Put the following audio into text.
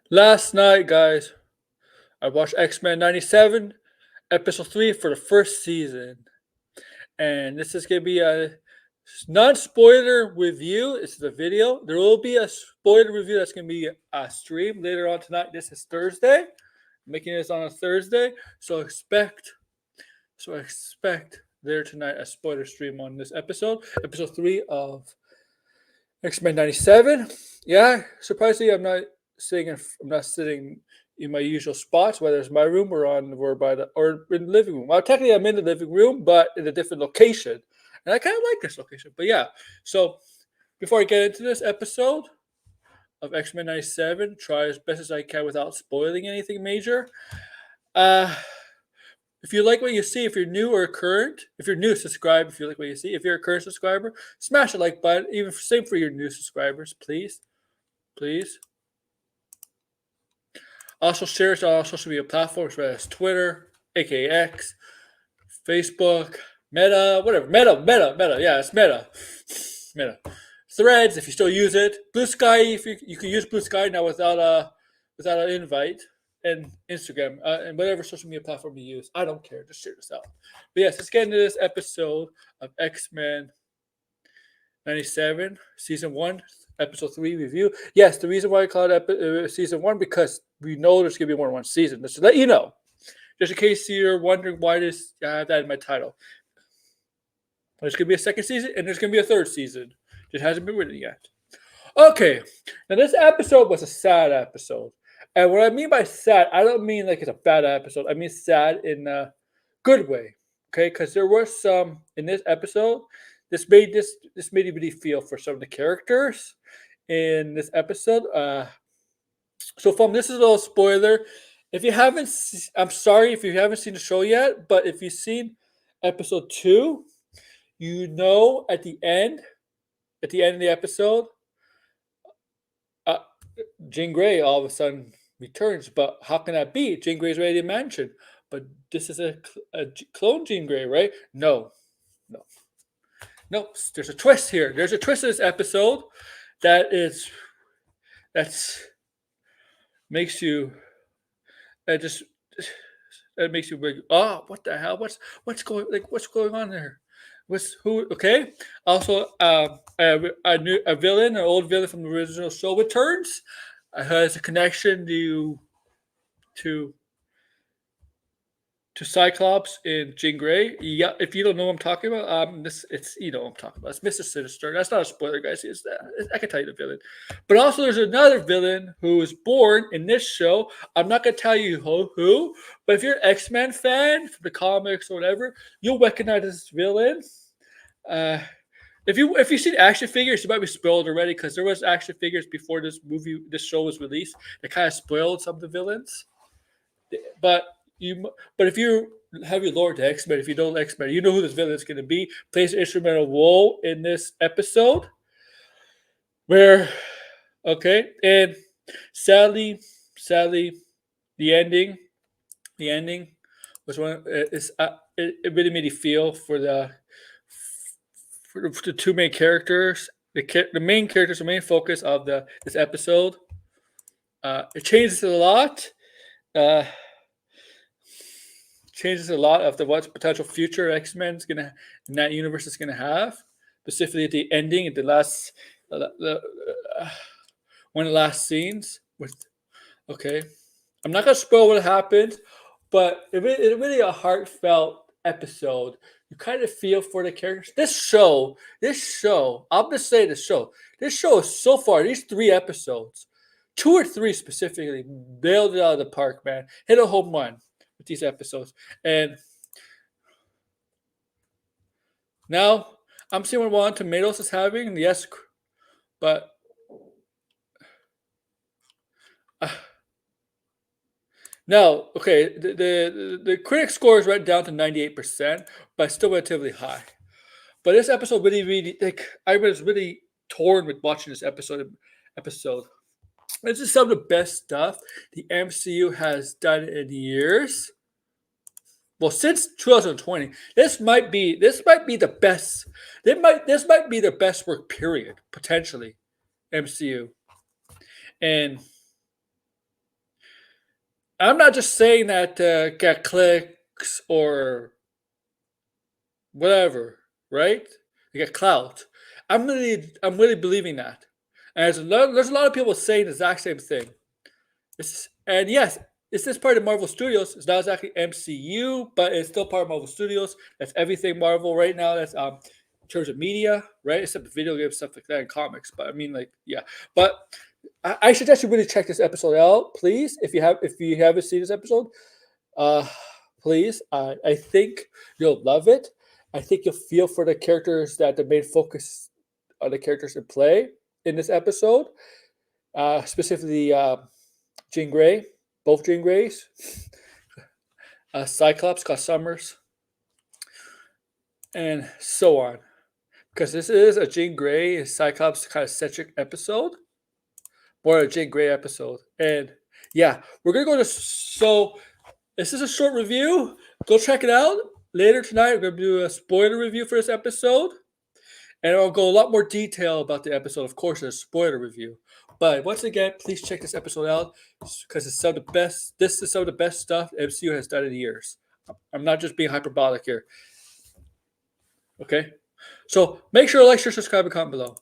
Last night, guys, I watched X-Men 97, episode 3 for the first season. And this is going to be a non-spoiler review. This is a video. There will be a spoiler review that's going to be a stream later on tonight. This is Thursday. I'm making this on a Thursday. So expect later tonight a spoiler stream on this episode. Episode 3 of X-Men 97. Yeah, surprisingly, I'm not sitting in my usual spots, whether it's my room or in the living room. Well, technically, I'm in the living room, but in a different location, and I kind of like this location. But yeah, so before I get into this episode of X-Men 97, try as best as I can without spoiling anything major. If you like what you see, if you're new or current, if you're new, subscribe. If you like what you see, if you're a current subscriber, smash the like button. Even same for your new subscribers, please. Also, share it on all social media platforms, whether it's Twitter, aka X, Facebook, Meta, whatever. Meta. Yeah, it's Meta. Meta. Threads, if you still use it. Blue Sky, if you can use Blue Sky now without an invite. And Instagram, and whatever social media platform you use. I don't care. Just share this out. But yes, let's get into this episode of X-Men 97, Season 1, Episode 3 review. Yes, the reason why I call it Season 1, because we know there's going to be more than one season. Just to let you know. Just in case you're wondering why I have that in my title. There's going to be a second season, and there's going to be a third season. It hasn't been written yet. Okay, now this episode was a sad episode. And what I mean by sad, I don't mean like it's a bad episode. I mean sad in a good way. Okay, because there were some in this episode. This made me really feel for some of the characters in this episode. So from this is a little spoiler. If you haven't, I'm sorry if you haven't seen the show yet. But if you've seen episode 2, you know at the end of the episode, Jean Grey all of a sudden returns. But how can that be? Jean Grey's ready to mansion. But this is a clone Jean Grey, right? No. There's a twist here. There's a twist in this episode that's makes you makes you big. Oh, what the hell? What's going on there? Okay? Also, a villain, an old villain from the original show returns. Has a connection to Cyclops and Jean Grey. Yeah, if you don't know what I'm talking about, it's you know what I'm talking about. It's Mr. Sinister. That's not a spoiler, guys. I can tell you the villain. But also, there's another villain who was born in this show. I'm not gonna tell you who, but if you're an X-Men fan from the comics or whatever, you'll recognize this villain. If you've seen action figures, you might be spoiled already because there was action figures before this show was released that kind of spoiled some of the villains. But if you have your lore to X-Men, if you don't X-Men, you know who this villain is going to be. Plays an instrumental role in this episode. And sadly, the ending was one. It really made me feel for the two main characters. The main characters, the main focus of this episode. It changes a lot. Changes a lot of what potential future X-Men in that universe is gonna have. Specifically at the ending, at the last, one of the last scenes with. Okay, I'm not gonna spoil what happened, but it's really a heartfelt episode. You kind of feel for the characters. This show. I'm just saying this show. This show is so far. These 3 episodes, 2 or 3 specifically, nailed it out of the park, man. Hit a home run with these episodes. And now I'm seeing what Rotten Tomatoes is having. Yes, but now, okay, the critic scores went down to 98%, but still relatively high. But this episode really, I was really torn with watching this episode. This is some of the best stuff the MCU has done in years. Well, since 2020, this might be the best. This might be the best work period potentially, MCU. And I'm not just saying that to get clicks or whatever, right? To get clout. I'm really believing that. And there's a lot of people saying the exact same thing. And yes, it's this part of Marvel Studios. It's not exactly MCU, but it's still part of Marvel Studios. That's everything Marvel right now. That's in terms of media, right? Except video games, stuff like that, and comics. But I mean, like, yeah. But I suggest you really check this episode out, please. If you haven't seen this episode, uh, please. I think you'll love it. I think you'll feel for the characters that the main focus on the characters in play in this episode, specifically Jean Grey, both Jean Greys, Cyclops, Scott Summers, and so on. Because this is a Jean Grey and Cyclops kind of centric episode, more a Jean Grey episode. And yeah, we're gonna go to this is a short review. Go check it out. Later tonight, we're gonna do a spoiler review for this episode. And I'll go a lot more detail about the episode, of course, a spoiler review. But once again, please check this episode out because it's some of the best. This is some of the best stuff MCU has done in years. I'm not just being hyperbolic here. Okay, so make sure to like, share, subscribe, and comment below.